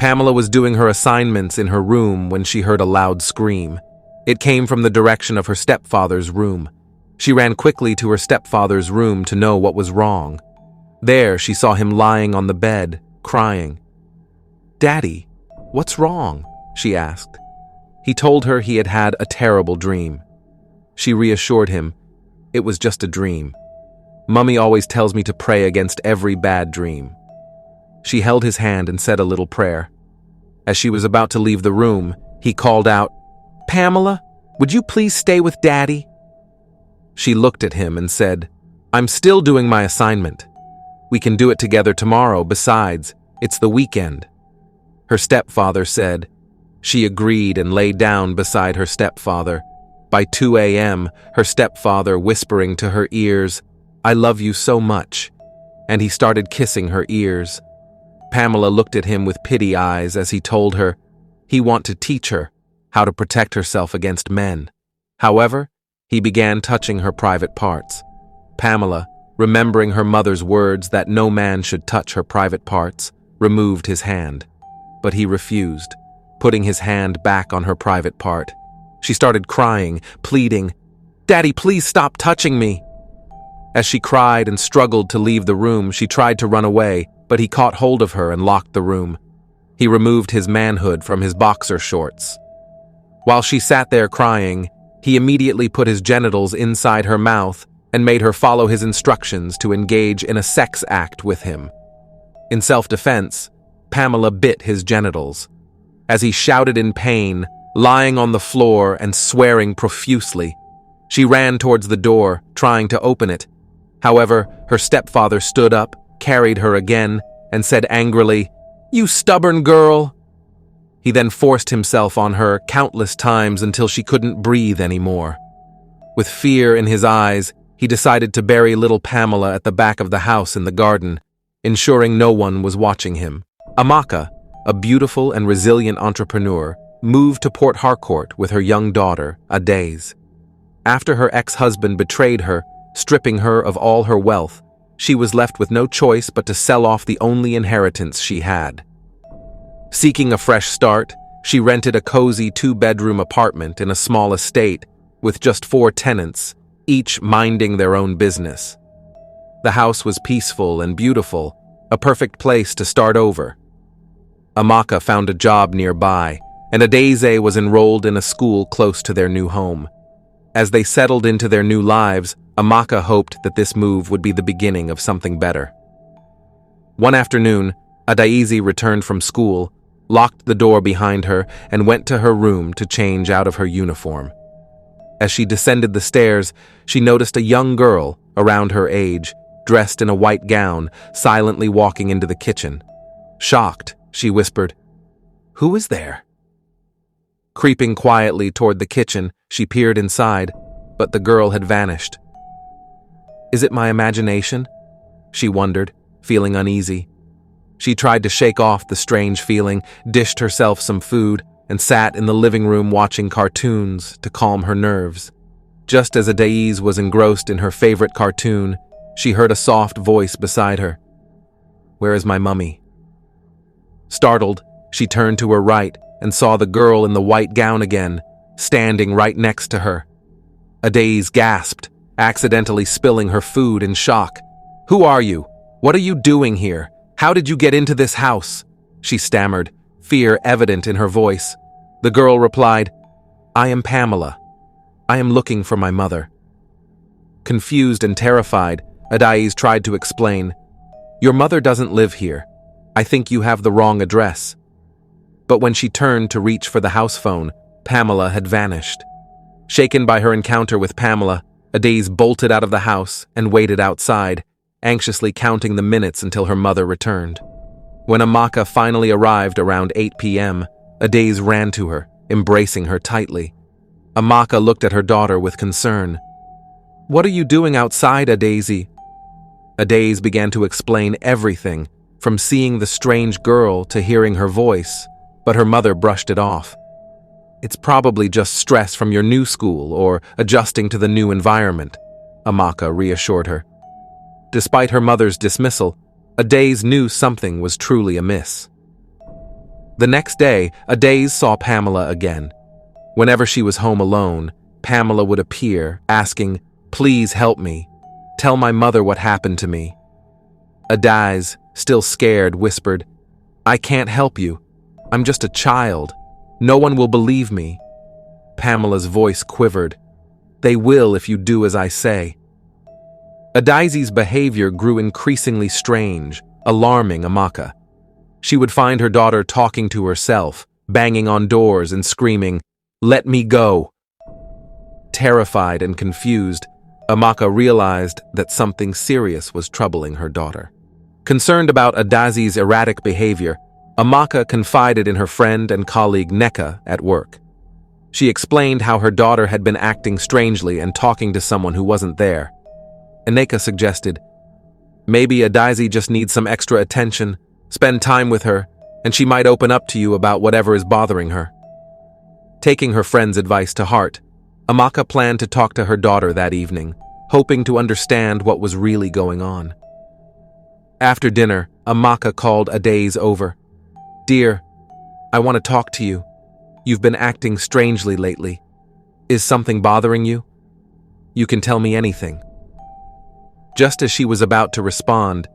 Pamela was doing her assignments in her room when she heard a loud scream. It came from the direction of her stepfather's room. She ran quickly to her stepfather's room to know what was wrong. There, she saw him lying on the bed, crying. "Daddy, what's wrong?" she asked. He told her he had had a terrible dream. She reassured him, "It was just a dream. Mummy always tells me to pray against every bad dream." She held his hand and said a little prayer. As she was about to leave the room, he called out, "Pamela, would you please stay with Daddy?" She looked at him and said, "I'm still doing my assignment. We can do it together tomorrow. Besides, it's the weekend." Her stepfather said. She agreed and lay down beside her stepfather. By 2 a.m., her stepfather whispering to her ears, "I love you so much," and he started kissing her ears. Pamela looked at him with pity eyes as he told her he wanted to teach her how to protect herself against men. However, he began touching her private parts. Pamela, remembering her mother's words that no man should touch her private parts, removed his hand. But he refused, putting his hand back on her private part. She started crying, pleading, "Daddy, please stop touching me." As she cried and struggled to leave the room, she tried to run away, but he caught hold of her and locked the room. He removed his manhood from his boxer shorts. While she sat there crying, he immediately put his genitals inside her mouth and made her follow his instructions to engage in a sex act with him. In self-defense, Pamela bit his genitals. As he shouted in pain, lying on the floor and swearing profusely, she ran towards the door, trying to open it. However, her stepfather stood up, carried her again, and said angrily, "You stubborn girl!" He then forced himself on her countless times until she couldn't breathe anymore. With fear in his eyes, he decided to bury little Pamela at the back of the house in the garden, ensuring no one was watching him. Amaka, a beautiful and resilient entrepreneur, moved to Port Harcourt with her young daughter, Adaze. After her ex-husband betrayed her, stripping her of all her wealth, she was left with no choice but to sell off the only inheritance she had. Seeking a fresh start, she rented a cozy 2-bedroom apartment in a small estate with just 4 tenants, each minding their own business. The house was peaceful and beautiful, a perfect place to start over. Amaka found a job nearby, and Adaze was enrolled in a school close to their new home. As they settled into their new lives, Amaka hoped that this move would be the beginning of something better. One afternoon, Adaze returned from school, locked the door behind her, and went to her room to change out of her uniform. As she descended the stairs, she noticed a young girl, around her age, dressed in a white gown, silently walking into the kitchen. Shocked, she whispered, "Who is there?" Creeping quietly toward the kitchen, she peered inside, but the girl had vanished. "Is it my imagination?" she wondered, feeling uneasy. She tried to shake off the strange feeling, dished herself some food, and sat in the living room watching cartoons to calm her nerves. Just as Adaze was engrossed in her favorite cartoon, she heard a soft voice beside her. "Where is my mummy?" Startled, she turned to her right and saw the girl in the white gown again, standing right next to her. Adaze gasped, accidentally spilling her food in shock. "Who are you? What are you doing here? How did you get into this house?" she stammered, fear evident in her voice. The girl replied, "I am Pamela. I am looking for my mother." Confused and terrified, Adaze tried to explain, "Your mother doesn't live here. I think you have the wrong address." But when she turned to reach for the house phone, Pamela had vanished. Shaken by her encounter with Pamela, Adaze bolted out of the house and waited outside, anxiously counting the minutes until her mother returned. When Amaka finally arrived around 8 p.m., Adaze ran to her, embracing her tightly. Amaka looked at her daughter with concern. "What are you doing outside, Adaze?" Adaze began to explain everything, from seeing the strange girl to hearing her voice, but her mother brushed it off. "It's probably just stress from your new school or adjusting to the new environment," Amaka reassured her. Despite her mother's dismissal, Adaze knew something was truly amiss. The next day, Adaze saw Pamela again. Whenever she was home alone, Pamela would appear, asking, "Please help me. Tell my mother what happened to me." Adaze, still scared, whispered, "I can't help you. I'm just a child. No one will believe me." Pamela's voice quivered. "They will if you do as I say." Adaze's behavior grew increasingly strange, alarming Amaka. She would find her daughter talking to herself, banging on doors and screaming, "Let me go." Terrified and confused, Amaka realized that something serious was troubling her daughter. Concerned about Adaze's erratic behavior, Amaka confided in her friend and colleague Neka at work. She explained how her daughter had been acting strangely and talking to someone who wasn't there. Neka suggested, "Maybe Adaze just needs some extra attention, spend time with her, and she might open up to you about whatever is bothering her." Taking her friend's advice to heart, Amaka planned to talk to her daughter that evening, hoping to understand what was really going on. After dinner, Amaka called Adaze over. "Dear, I want to talk to you. You've been acting strangely lately. Is something bothering you? You can tell me anything." Just as she was about to respond,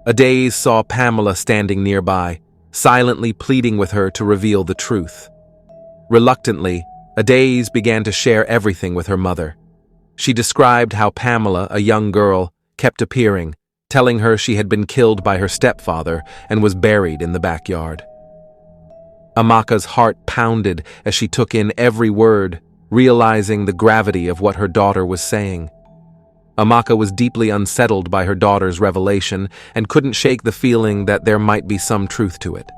Adaze saw Pamela standing nearby, silently pleading with her to reveal the truth. Reluctantly, Adaze began to share everything with her mother. She described how Pamela, a young girl, kept appearing, telling her she had been killed by her stepfather and was buried in the backyard. Amaka's heart pounded as she took in every word, realizing the gravity of what her daughter was saying. Amaka was deeply unsettled by her daughter's revelation and couldn't shake the feeling that there might be some truth to it.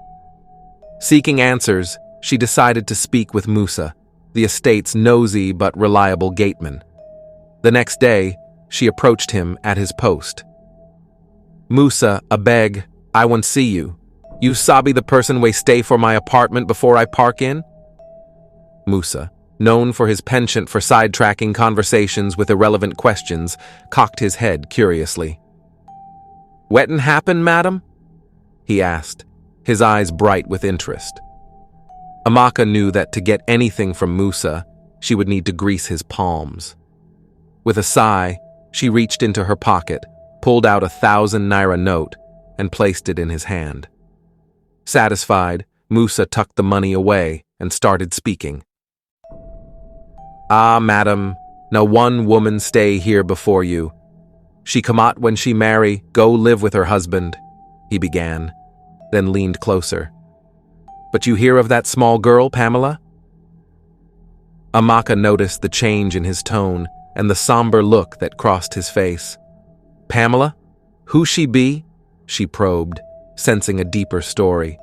Seeking answers, she decided to speak with Musa, the estate's nosy but reliable gateman. The next day, she approached him at his post. "Musa, abeg, I want see you. You sabi the person we stay for my apartment before I park in?" Musa, known for his penchant for sidetracking conversations with irrelevant questions, cocked his head curiously. "Wetin happen, madam?" he asked, his eyes bright with interest. Amaka knew that to get anything from Musa, she would need to grease his palms. With a sigh, she reached into her pocket, pulled out a 1,000 naira note, and placed it in his hand. Satisfied, Musa tucked the money away and started speaking. "Ah, madam, now one woman stay here before you. She come out when she marry, go live with her husband," he began, then leaned closer. "But you hear of that small girl, Pamela?" Amaka noticed the change in his tone and the somber look that crossed his face. "Pamela? Who she be?" she probed, sensing a deeper story.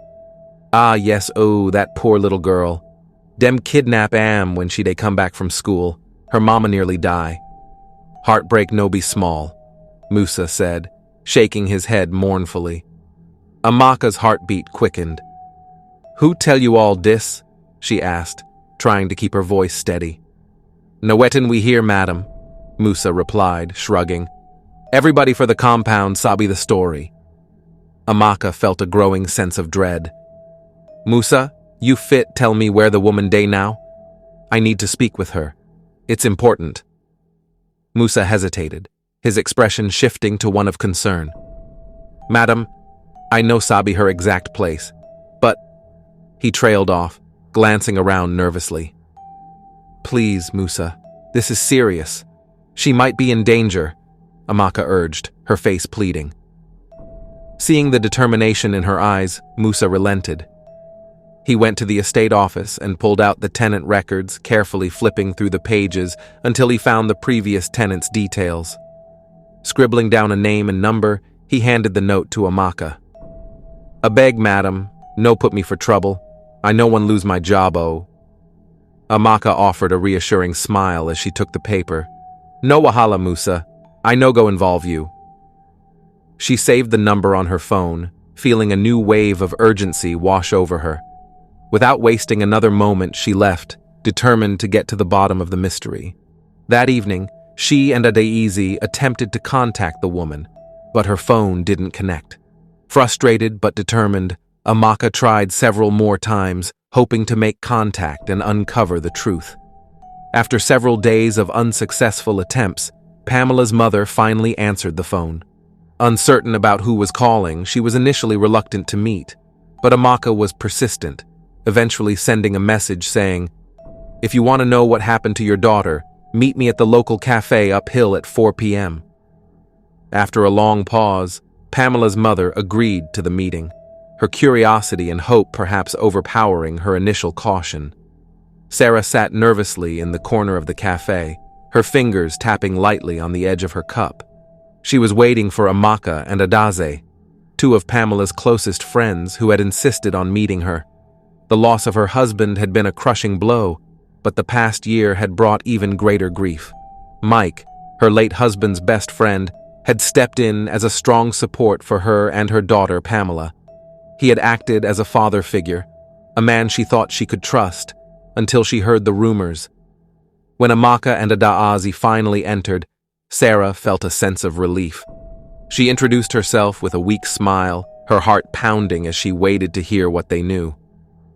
"Ah, yes, oh, that poor little girl. Dem kidnap am when she dey come back from school. Her mama nearly die. Heartbreak no be small," Musa said, shaking his head mournfully. Amaka's heartbeat quickened. "Who tell you all dis?" she asked, trying to keep her voice steady. "No wetin we hear, madam," Musa replied, shrugging. "Everybody for the compound sabi the story." Amaka felt a growing sense of dread. "Musa, you fit tell me where the woman dey now? I need to speak with her. It's important." Musa hesitated, his expression shifting to one of concern. "Madam, I know sabi her exact place, but—" He trailed off, glancing around nervously. "Please, Musa, this is serious. She might be in danger," Amaka urged, her face pleading. Seeing the determination in her eyes, Musa relented. He went to the estate office and pulled out the tenant records, carefully flipping through the pages until he found the previous tenant's details. Scribbling down a name and number, he handed the note to Amaka. "Abeg, madam, no put me for trouble. I no one lose my job, oh." Amaka offered a reassuring smile as she took the paper. "No wahala, Musa. I no go involve you." She saved the number on her phone, feeling a new wave of urgency wash over her. Without wasting another moment, she left, determined to get to the bottom of the mystery. That evening, she and Adaeze attempted to contact the woman, but her phone didn't connect. Frustrated but determined, Amaka tried several more times, hoping to make contact and uncover the truth. After several days of unsuccessful attempts, Pamela's mother finally answered the phone. Uncertain about who was calling, she was initially reluctant to meet, but Amaka was persistent, eventually sending a message saying, "If you want to know what happened to your daughter, meet me at the local cafe uphill at 4 p.m. After a long pause, Pamela's mother agreed to the meeting, her curiosity and hope perhaps overpowering her initial caution. Sarah sat nervously in the corner of the cafe, her fingers tapping lightly on the edge of her cup. She was waiting for Amaka and Adaze, two of Pamela's closest friends who had insisted on meeting her. The loss of her husband had been a crushing blow, but the past year had brought even greater grief. Mike, her late husband's best friend, had stepped in as a strong support for her and her daughter Pamela. He had acted as a father figure, a man she thought she could trust, until she heard the rumors. When Amaka and Adaze finally entered, Sarah felt a sense of relief. She introduced herself with a weak smile, her heart pounding as she waited to hear what they knew.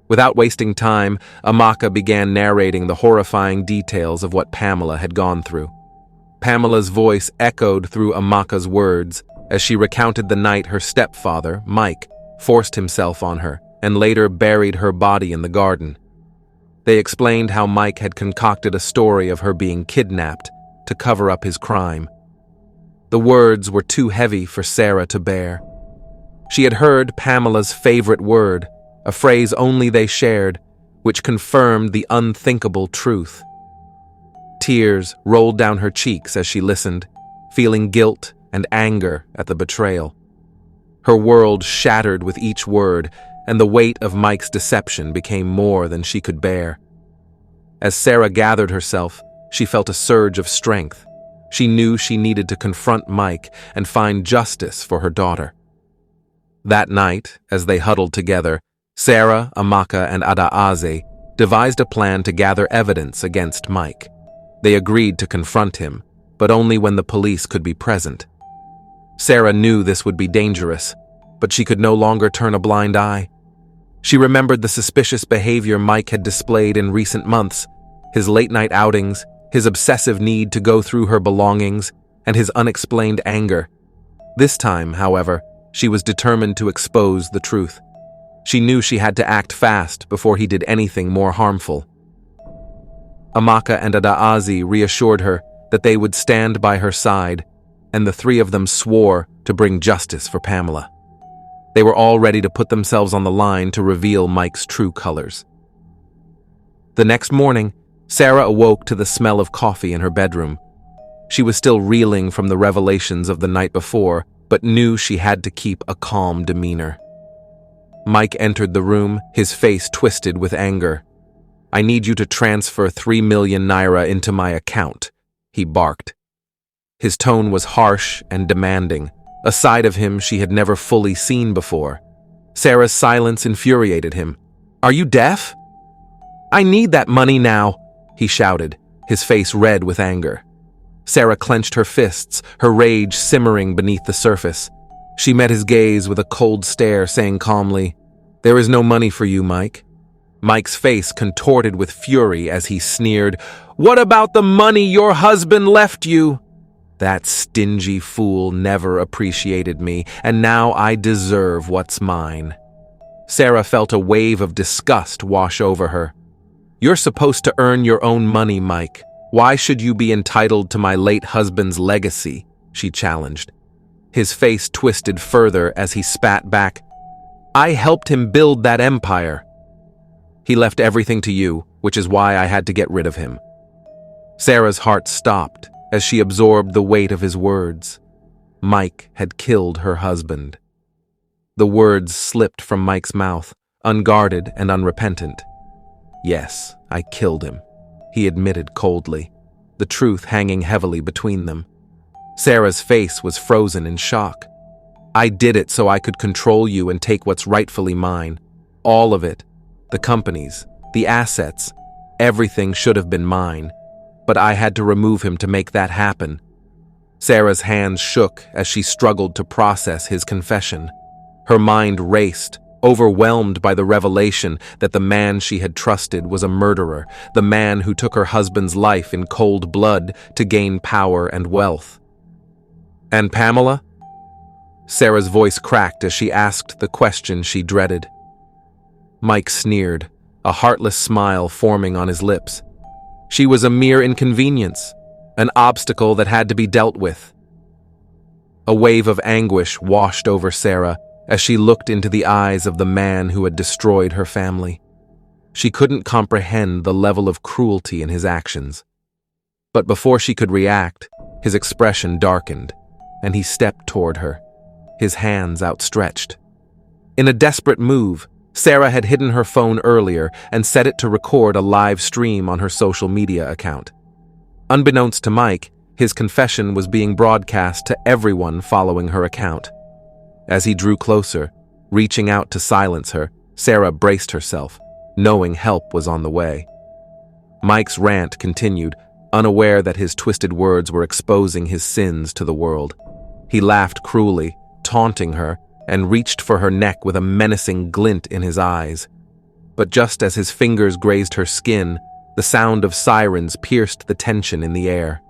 Without wasting time, Amaka began narrating the horrifying details of what Pamela had gone through. Pamela's voice echoed through Amaka's words as she recounted the night her stepfather, Mike, forced himself on her and later buried her body in the garden. They explained how Mike had concocted a story of her being kidnapped to cover up his crime. The words were too heavy for Sarah to bear. She had heard Pamela's favorite word, a phrase only they shared, which confirmed the unthinkable truth. Tears rolled down her cheeks as she listened, feeling guilt and anger at the betrayal. Her world shattered with each word, and the weight of Mike's deception became more than she could bear. As Sarah gathered herself, she felt a surge of strength. She knew she needed to confront Mike and find justice for her daughter. That night, as they huddled together, Sarah, Amaka, and Adaze devised a plan to gather evidence against Mike. They agreed to confront him, but only when the police could be present. Sarah knew this would be dangerous, but she could no longer turn a blind eye. She remembered the suspicious behavior Mike had displayed in recent months, his late-night outings, his obsessive need to go through her belongings, and his unexplained anger. This time, however, she was determined to expose the truth. She knew she had to act fast before he did anything more harmful. Amaka and Adaze reassured her that they would stand by her side, and the three of them swore to bring justice for Pamela. They were all ready to put themselves on the line to reveal Mike's true colors. The next morning, Sarah awoke to the smell of coffee in her bedroom. She was still reeling from the revelations of the night before, but knew she had to keep a calm demeanor. Mike entered the room, his face twisted with anger. "I need you to transfer 3 million naira into my account," he barked. His tone was harsh and demanding, a side of him she had never fully seen before. Sarah's silence infuriated him. "Are you deaf?" "I need that money now," he shouted, his face red with anger. Sarah clenched her fists, her rage simmering beneath the surface. She met his gaze with a cold stare, saying calmly, "There is no money for you, Mike." Mike's face contorted with fury as he sneered, "What about the money your husband left you?" "That stingy fool never appreciated me, and now I deserve what's mine." Sarah felt a wave of disgust wash over her. "You're supposed to earn your own money, Mike. Why should you be entitled to my late husband's legacy?" she challenged. His face twisted further as he spat back, "I helped him build that empire. He left everything to you, which is why I had to get rid of him." Sarah's heart stopped as she absorbed the weight of his words. Mike had killed her husband. The words slipped from Mike's mouth, unguarded and unrepentant. "Yes, I killed him," he admitted coldly, the truth hanging heavily between them. Sarah's face was frozen in shock. "I did it so I could control you and take what's rightfully mine. All of it. The companies, the assets, everything should have been mine. But I had to remove him to make that happen." Sarah's hands shook as she struggled to process his confession. Her mind raced, overwhelmed by the revelation that the man she had trusted was a murderer, the man who took her husband's life in cold blood to gain power and wealth. "And Pamela?" Sarah's voice cracked as she asked the question she dreaded. Mike sneered, a heartless smile forming on his lips. She was a mere inconvenience, an obstacle that had to be dealt with. A wave of anguish washed over Sarah as she looked into the eyes of the man who had destroyed her family. She couldn't comprehend the level of cruelty in his actions. But before she could react, his expression darkened, and he stepped toward her, his hands outstretched. In a desperate move, Sarah had hidden her phone earlier and set it to record a live stream on her social media account. Unbeknownst to Mike, his confession was being broadcast to everyone following her account. As he drew closer, reaching out to silence her, Sarah braced herself, knowing help was on the way. Mike's rant continued, unaware that his twisted words were exposing his sins to the world. He laughed cruelly, taunting her, and reached for her neck with a menacing glint in his eyes. But just as his fingers grazed her skin, the sound of sirens pierced the tension in the air.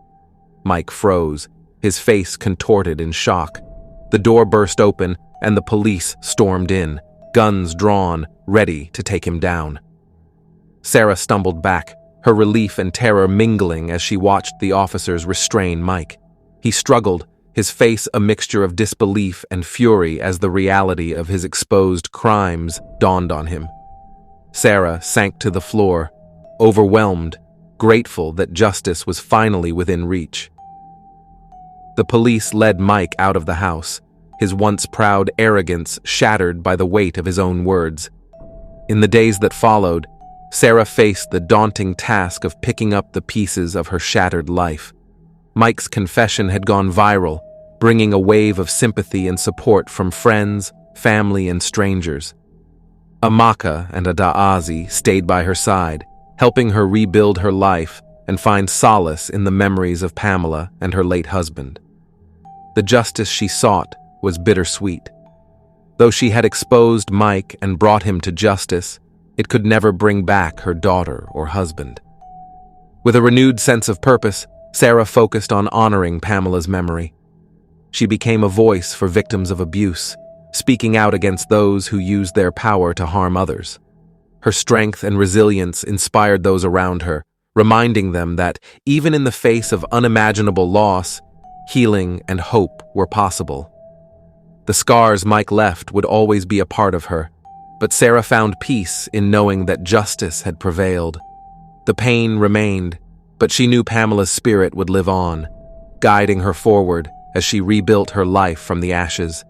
Mike froze, his face contorted in shock. The door burst open, and the police stormed in, guns drawn, ready to take him down. Sarah stumbled back, her relief and terror mingling as she watched the officers restrain Mike. He struggled, his face a mixture of disbelief and fury as the reality of his exposed crimes dawned on him. Sarah sank to the floor, overwhelmed, grateful that justice was finally within reach. The police led Mike out of the house, his once proud arrogance shattered by the weight of his own words. In the days that followed, Sarah faced the daunting task of picking up the pieces of her shattered life. Mike's confession had gone viral, bringing a wave of sympathy and support from friends, family, and strangers. Amaka and Adaazi stayed by her side, helping her rebuild her life and find solace in the memories of Pamela and her late husband. The justice she sought was bittersweet. Though she had exposed Mike and brought him to justice, it could never bring back her daughter or husband. With a renewed sense of purpose, Sarah focused on honoring Pamela's memory. She became a voice for victims of abuse, speaking out against those who used their power to harm others. Her strength and resilience inspired those around her, reminding them that, even in the face of unimaginable loss, healing and hope were possible. The scars Mike left would always be a part of her, but Sarah found peace in knowing that justice had prevailed. The pain remained, but she knew Pamela's spirit would live on, guiding her forward as she rebuilt her life from the ashes.